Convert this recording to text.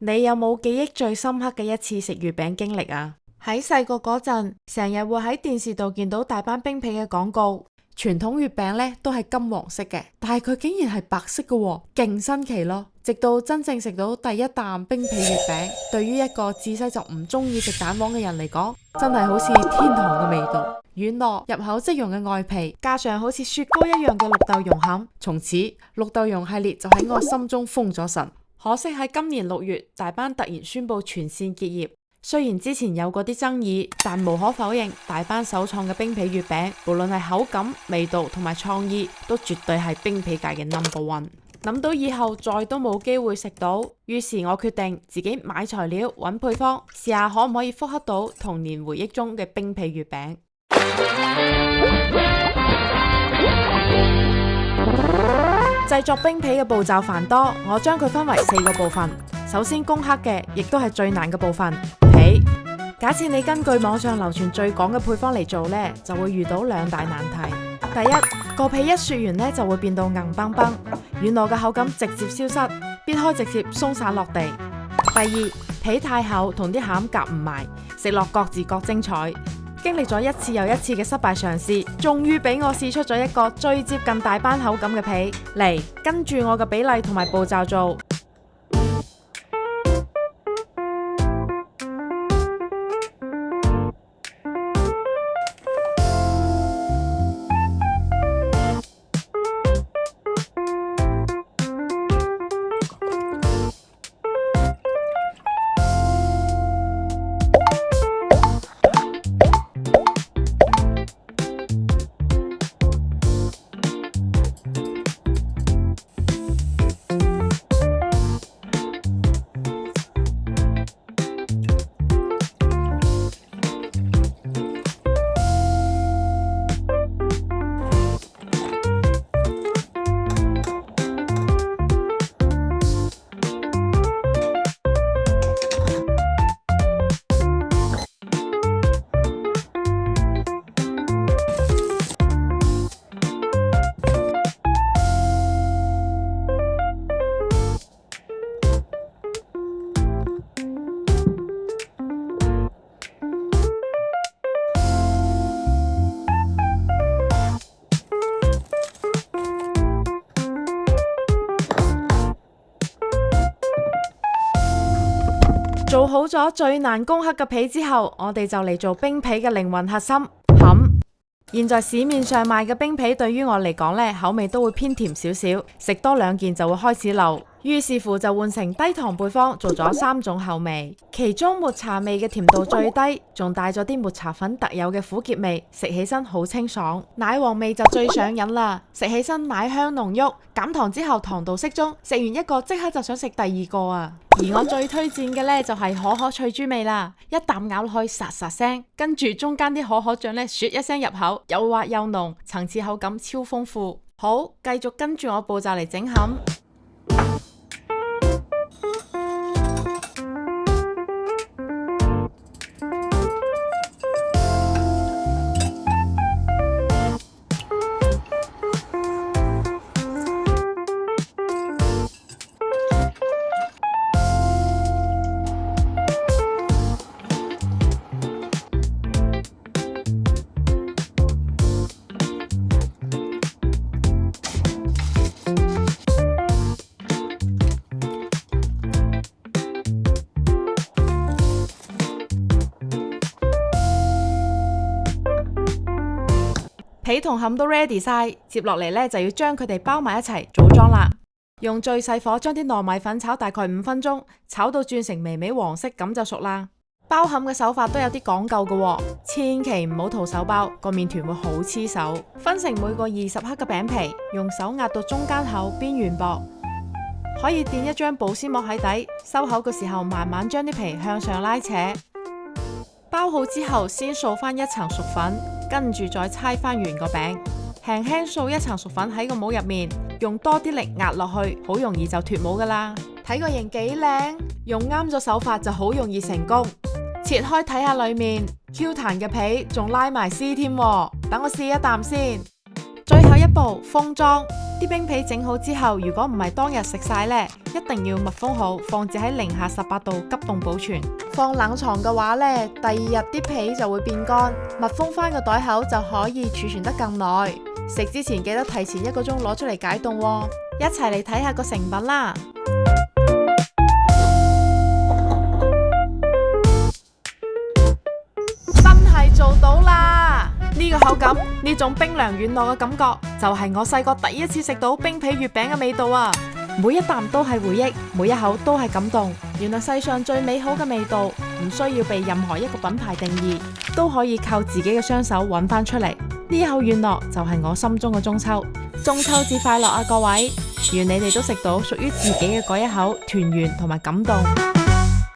你有冇記憶最深刻嘅一次食月餅經歷啊？喺細個嗰陣，成日會喺電視度見到大班冰皮嘅廣告。傳統月餅呢都係金黃色嘅，但係佢竟然係白色嘅喎，勁新奇咯！直到真正食到第一啖冰皮月餅，對於一個自細就唔中意食蛋黃嘅人嚟講，真係好似天堂嘅味道。軟糯入口即溶嘅外皮，加上好似雪糕一樣嘅綠豆蓉餡，從此綠豆蓉系列就喺我心中封咗神。可惜喺今年6月，大班突然宣布全線結業。雖然之前有過啲爭議，但無可否認，大班首創嘅冰皮月餅，無論係口感、味道同埋創意，都絕對係冰皮界嘅 No.1。諗到以後再都冇機會食到，於是我決定自己買材料、揾配方，試下可唔可以復刻到童年回憶中嘅冰皮月餅。製作冰皮嘅步驟繁多，我將佢分為4個部分。首先攻克嘅，亦都係最難嘅部分，皮。假設你根據網上流傳最廣嘅配方嚟做呢，就會遇到2大難題。第一，個皮一雪完呢，就會變到硬崩崩，軟糯嘅口感直接消失，搣開直接鬆散落地。第二，皮太厚，同啲餡夾唔埋，食落各自各精彩。經歷咗一次又一次嘅失敗嘗試，終於俾我試出咗一個最接近大班口感嘅皮。嚟，跟住我嘅比例同埋步驟做。做好咗最難攻克嘅皮之後，我哋就嚟做冰皮嘅靈魂核心餡。現在市面上賣嘅冰皮對於我嚟講呢，口味都會偏甜少少，食多2件就會開始漏。於是乎就換成低糖配方，做咗3種口味，其中抹茶味嘅甜度最低，仲帶咗啲抹茶粉特有嘅苦澀味，食起身好清爽。奶黃味就最上癮啦，食起身奶香濃郁，減糖之後糖度適中，食完一個即刻就想食第2個啊！而我最推薦嘅呢，就係可可脆豬味啦，一啖咬落去沙沙聲，跟住中間啲可可醬呢，啜一聲入口，又滑又濃，層次口感超豐富。好，繼續跟住我步驟嚟整餡。皮同餡都 ready 晒，接落嚟呢，就要將佢哋包埋一齊組裝啦。用最細火將啲糯米粉炒大概5分鐘，炒到轉成微微黃色咁就熟啦。包餡嘅手法都有啲講究嘅喎，千祈唔好徒手包，個麵團會好黐手。分成每個20克嘅餅皮，用手壓到中間厚邊緣薄，可以墊一張保鮮膜喺底，收口嘅時候慢慢將啲皮向上拉扯。包好之後，先掃翻1層熟粉，跟住再搓翻圓個餅，輕輕掃1層熟粉喺個模入面，用多啲力壓落去，好容易就脫模噶啦。睇個形幾靚，用啱咗手法就好容易成功。切開睇下裏面，Q 彈嘅皮仲拉埋絲添，等我試一啖先。最後一步，封裝。啲冰皮整好之後，如果唔係當日食晒呢，一定要密封好，放置喺零下18度急凍保存。放冷藏嘅話呢，第二日啲皮就會變乾，密封翻個袋口就可以儲存得更耐。食之前記得提前1個鐘攞出嚟解凍喎。一齊嚟睇下個成品啦！真係做到啦！呢個口感，呢種冰涼軟糯嘅感覺，就係我細個第一次食到冰皮月餅嘅味道啊！每一啖都係回憶，每一口都係感動。原來世上最美好嘅味道，唔需要被任何一個品牌定義，都可以靠自己嘅雙手揾翻出嚟。呢一口軟糯就係我心中嘅中秋。中秋節快樂啊，各位！願你哋都食到屬於自己嘅嗰一口團圓同埋感動。